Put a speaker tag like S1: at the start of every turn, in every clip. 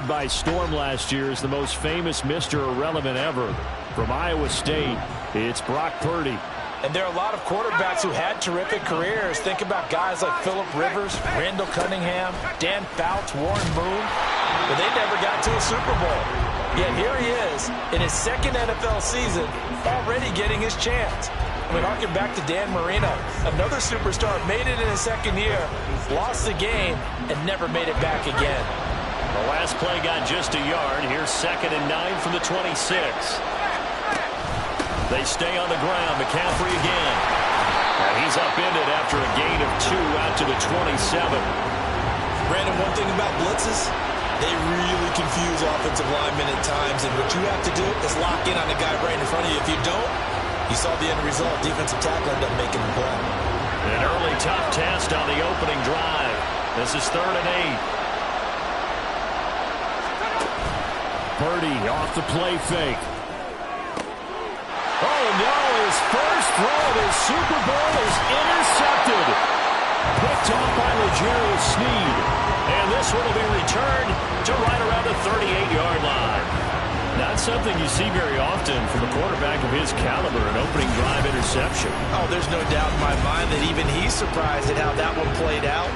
S1: by storm last year as the most famous Mr. Irrelevant ever. From Iowa State, it's Brock Purdy.
S2: And there are a lot of quarterbacks who had terrific careers. Think about guys like Phillip Rivers, Randall Cunningham, Dan Fouts, Warren Moon. But they never got to a Super Bowl. Yet here he is in his second NFL season, already getting his chance. I mean, harken back to Dan Marino. Another superstar made it in his second year, lost the game, and never made it back again.
S1: The last play got just a yard. Here's 2nd and 9 from the 26. They stay on the ground. McCaffrey again. And he's upended after a gain of 2 out to the 27.
S2: Brandon, one thing about blitzes, they really confuse offensive linemen at times. And what you have to do is lock in on the guy right in front of you. If you don't, you saw the end result. Defensive tackle ended up making the play.
S1: An early tough test on the opening drive. This is 3rd and 8. Purdy off the play fake. Oh, no, his first throw of his Super Bowl is intercepted. Picked off by L'Jarius Sneed. And this one will be returned to right around the 38-yard line. Not something you see very often from a quarterback of his caliber, an opening drive interception.
S2: Oh, there's no doubt in my mind that even he's surprised at how that one played out.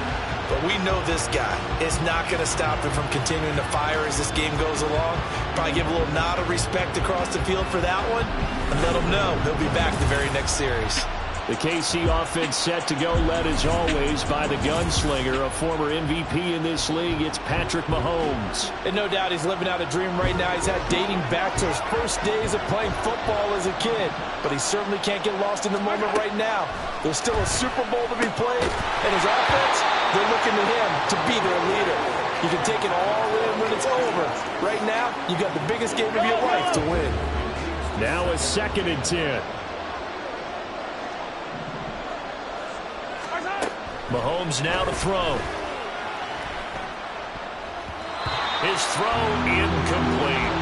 S2: But we know this guy is not going to stop him from continuing to fire as this game goes along. Probably give a little nod of respect across the field for that one and let him know he'll be back the very next series.
S1: The KC offense set to go, led as always by the gunslinger, a former MVP in this league. It's Patrick Mahomes.
S2: And no doubt he's living out a dream right now. He's had dating back to his first days of playing football as a kid. But he certainly can't get lost in the moment right now. There's still a Super Bowl to be played, and his offense, they're looking to him to be their leader. You can take it all in when it's over. Right now, you got the biggest game of your life to win.
S1: Now a 2nd and 10. Mahomes now to throw. His throw incomplete.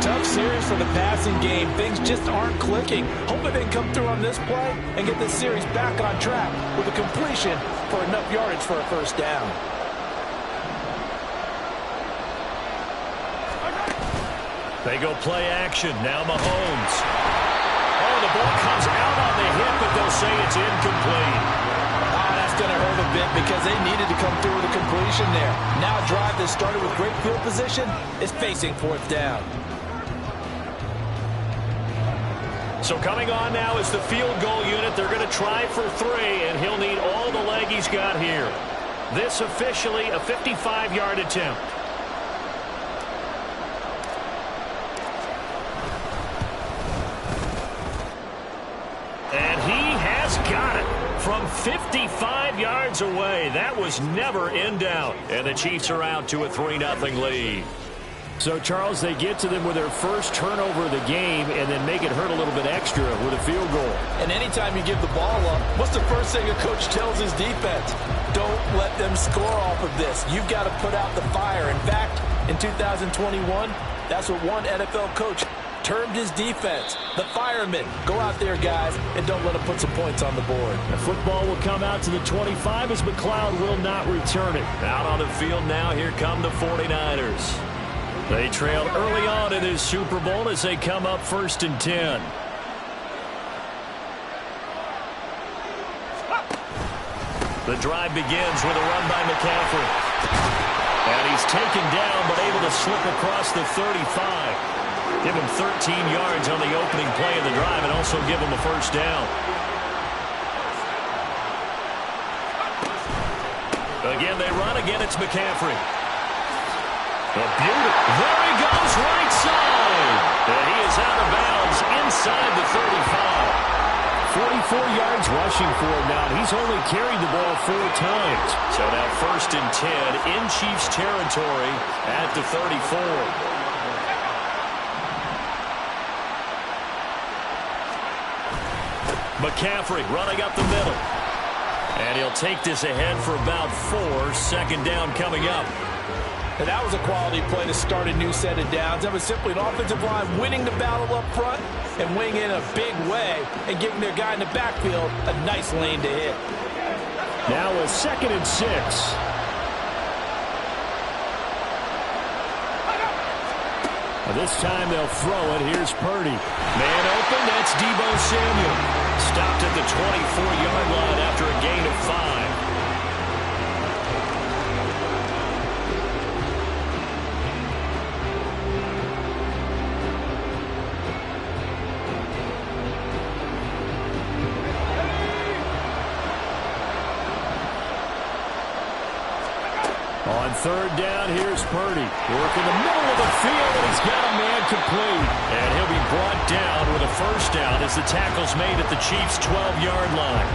S2: Tough series for the passing game. Things just aren't clicking. Hoping they can come through on this play and get this series back on track with a completion for enough yardage for a first down.
S1: They go play action. Now Mahomes. Oh, the ball comes out on the hip, but they'll say it's incomplete.
S2: That's going to hurt a bit because they needed to come through with a completion there. Now a drive that started with great field position is facing 4th down.
S1: So coming on now is the field goal unit. They're going to try for 3, and he'll need all the leg he's got here. This officially a 55-yard attempt. And he has got it. From 55 yards away, that was never in doubt. And the Chiefs are out to a 3-0 lead. So, Charles, they get to them with their first turnover of the game and then make it hurt a little bit extra with a field goal.
S2: And anytime you give the ball up, what's the first thing a coach tells his defense? Don't let them score off of this. You've got to put out the fire. In fact, in 2021, that's what one NFL coach termed his defense, the firemen. Go out there, guys, and don't let them put some points on the board.
S1: The football will come out to the 25 as McLeod will not return it. Out on the field now, here come the 49ers. They trailed early on in this Super Bowl as they come up 1st and 10. The drive begins with a run by McCaffrey. And he's taken down but able to slip across the 35. Give him 13 yards on the opening play of the drive and also give him a first down. Again, they run. Again, it's McCaffrey. A beauty. There he goes, right side. And he is out of bounds inside the 35. 44 yards rushing for him now. He's only carried the ball 4 times. So now 1st and 10 in Chiefs territory at the 34. McCaffrey running up the middle. And he'll take this ahead for about 4. 2nd down coming up.
S2: And that was a quality play to start a new set of downs. That was simply an offensive line winning the battle up front and winning in a big way and giving their guy in the backfield a nice lane to hit.
S1: Now a 2nd and 6. This time they'll throw it. Here's Purdy. Man open, that's Deebo Samuel. Stopped at the 24-yard line after a gain of 5. On third down, here's Purdy. Working the middle of the field, and he's got a man complete. And he'll be brought down with a first down as the tackle's made at the Chiefs' 12-yard line.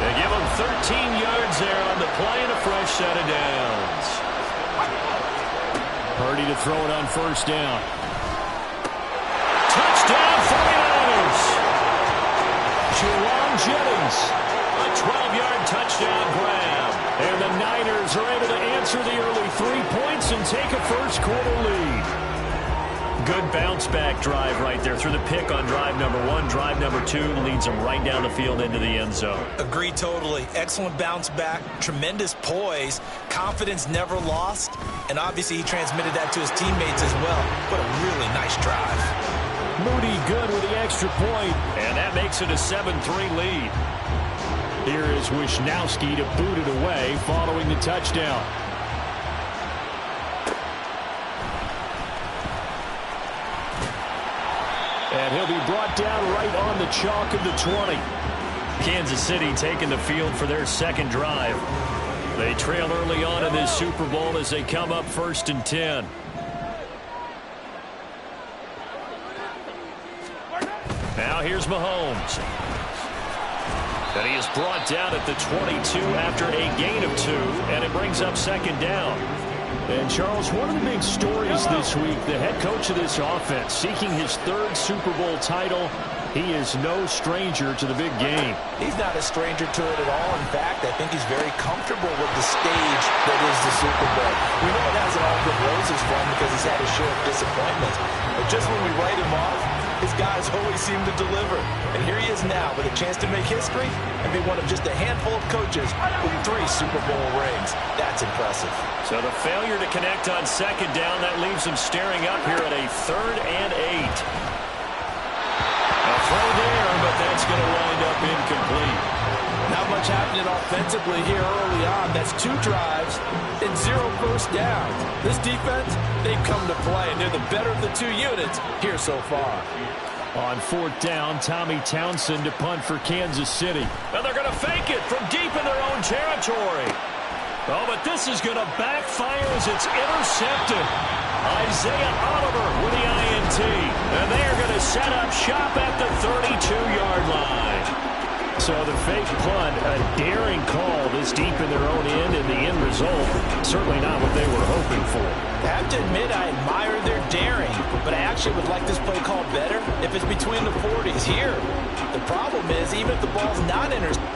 S1: They give him 13 yards there on the play and a fresh set of downs. Purdy to throw it on first down. Touchdown, 49ers! Jerome Jennings, a 12-yard touchdown grab. And the Niners are able to answer the early 3 points and take a first-quarter lead. Good bounce-back drive right there through the pick on drive number 1. Drive number 2 leads them right down the field into the end zone.
S2: Agree totally. Excellent bounce-back, tremendous poise, confidence never lost, and obviously he transmitted that to his teammates as well. What a really nice drive.
S1: Moody good with the extra point, and that makes it a 7-3 lead. Here is Wisnowski to boot it away following the touchdown. And he'll be brought down right on the chalk of the 20. Kansas City taking the field for their second drive. They trail early on in this Super Bowl as they come up 1st and 10. Now here's Mahomes. And he is brought down at the 22 after a gain of 2, and it brings up second down. And, Charles, one of the big stories this week, the head coach of this offense seeking his 3rd Super Bowl title. He is no stranger to the big game.
S2: He's not a stranger to it at all. In fact, I think he's very comfortable with the stage that is the Super Bowl. We know it hasn't all been roses for him because he's had a share of disappointments. But just when we write him off, his guys always seem to deliver. And here he is now with a chance to make history and be one of just a handful of coaches with 3 Super Bowl rings. That's impressive.
S1: So the failure to connect on second down, that leaves him staring up here at a 3rd and 8. A throw there, but that's going to wind up incomplete.
S2: Not much happening offensively here early on. That's 2 drives and 0 first downs. This defense, they've come to play, and they're the better of the 2 units here so far.
S1: On 4th down, Tommy Townsend to punt for Kansas City. And they're going to fake it from deep in their own territory. Oh, but this is going to backfire as it's intercepted. Isaiah Oliver with the INT. And they are going to set up shop at the 32-yard line. So the fake punt, a daring call this deep in their own end, and the end result, certainly not what they were hoping for.
S2: I have to admit, I admire their daring, but I actually would like this play called better if it's between the 40s here. The problem is, even if the ball's not intercepted,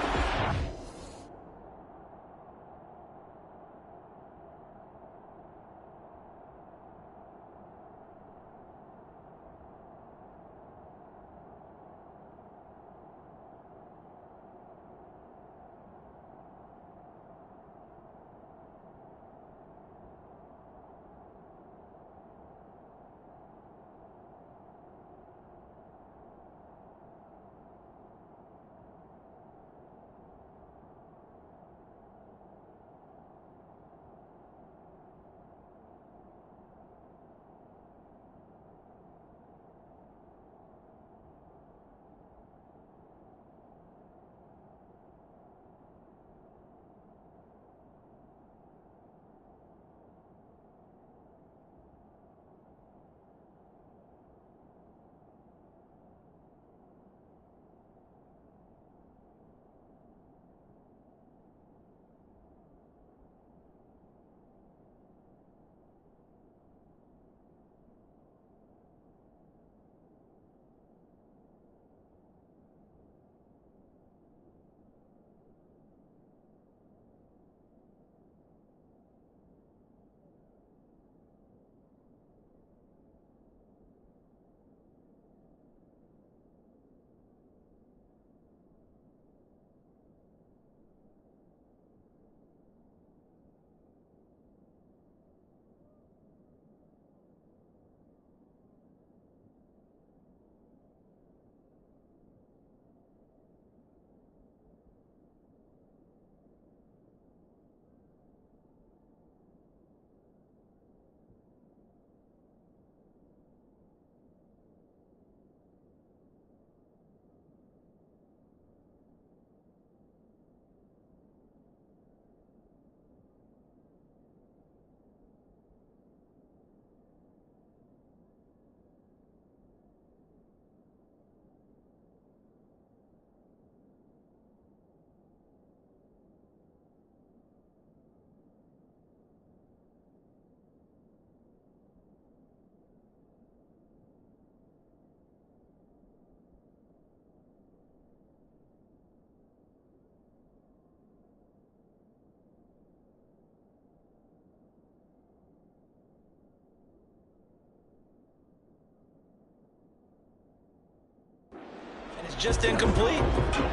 S2: just incomplete.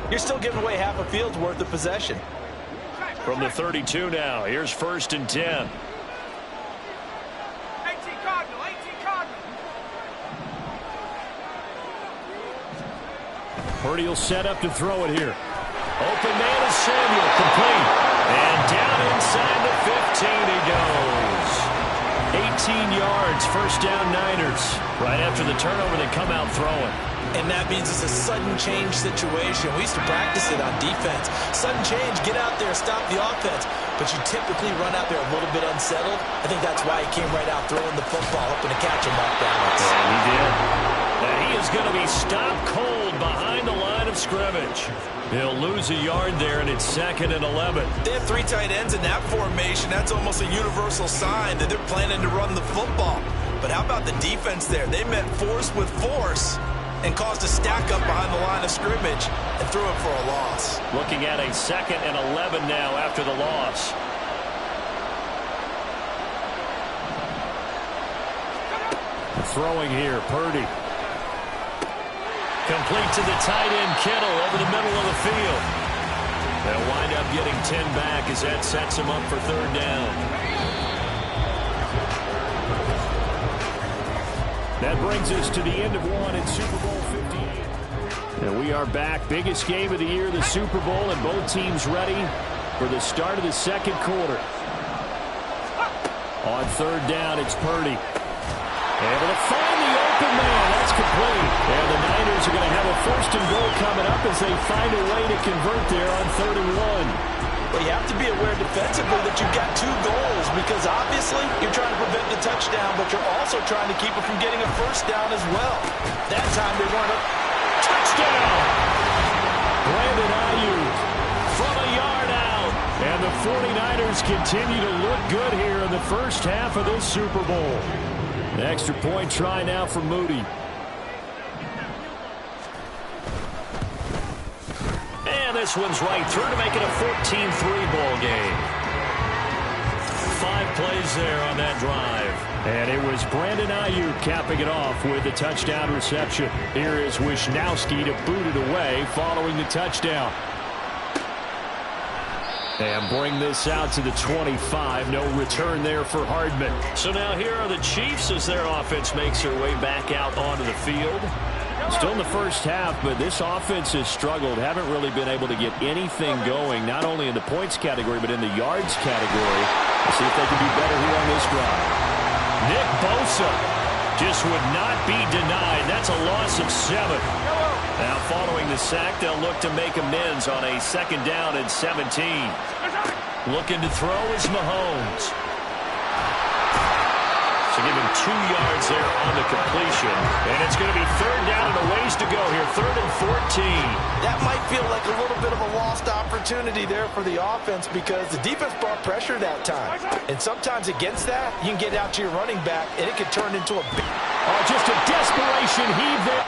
S2: You're still giving away half a field's worth of possession.
S1: From the 32 now, here's 1st and 10. Purdy will set up to throw it here. Open man is Samuel, complete. And down inside the 15 he goes. 18 yards, 1st down Niners. Right after the turnover, they come out throwing.
S2: And that means it's a sudden change situation. We used to practice it on defense. Sudden change, get out there, stop the offense. But you typically run out there a little bit unsettled. I think that's why he came right out throwing the football, hoping to catch him off balance.
S1: And he did. And he is going to be stopped cold behind the line of scrimmage. He'll lose a yard there, and it's 2nd and 11.
S2: They have 3 tight ends in that formation. That's almost a universal sign that they're planning to run the football. But how about the defense there? They met force with force and caused a stack up behind the line of scrimmage and threw it for a loss.
S1: Looking at a 2nd and 11 now after the loss. Throwing here, Purdy. Complete to the tight end, Kittle, over the middle of the field. They'll wind up getting 10 back as that sets him up for 3rd down. That brings us to the end of one in Super Bowl 58. And we are back. Biggest game of the year, the Super Bowl, and both teams ready for the start of the 2nd quarter. On 3rd down, it's Purdy. Able to find the open man. That's complete. And the Niners are going to have a 1st and goal coming up as they find a way to convert there on 3rd and 1.
S2: Well, you have to be aware defensively that you've got 2 goals because obviously you're trying to prevent the touchdown, but you're also trying to keep it from getting a 1st down as well. That time they weren't a touchdown.
S1: Brandon Ayuk from a yard out. And the 49ers continue to look good here in the 1st half of this Super Bowl. An extra point try now for Moody. And this one's right through to make it a 14-3 ball game. 5 plays there on that drive. And it was Brandon Ayuk capping it off with a touchdown reception. Here is Wisnowski to boot it away following the touchdown. And bring this out to the 25. No return there for Hardman. So now here are the Chiefs as their offense makes their way back out onto the field. Still in the 1st half, but this offense has struggled. Haven't really been able to get anything going, not only in the points category, but in the yards category. Let's see if they can do better here on this drive. Nick Bosa just would not be denied. That's a loss of 7. Now following the sack, they'll look to make amends on a 2nd down and 17. Looking to throw is Mahomes. So give him 2 yards there on the completion. And it's going to be 3rd down and a ways to go here. 3rd and 14.
S2: That might feel like a little bit of a lost opportunity there for the offense because the defense brought pressure that time. And sometimes against that, you can get out to your running back, and it could turn into a big...
S1: just a desperation heave there.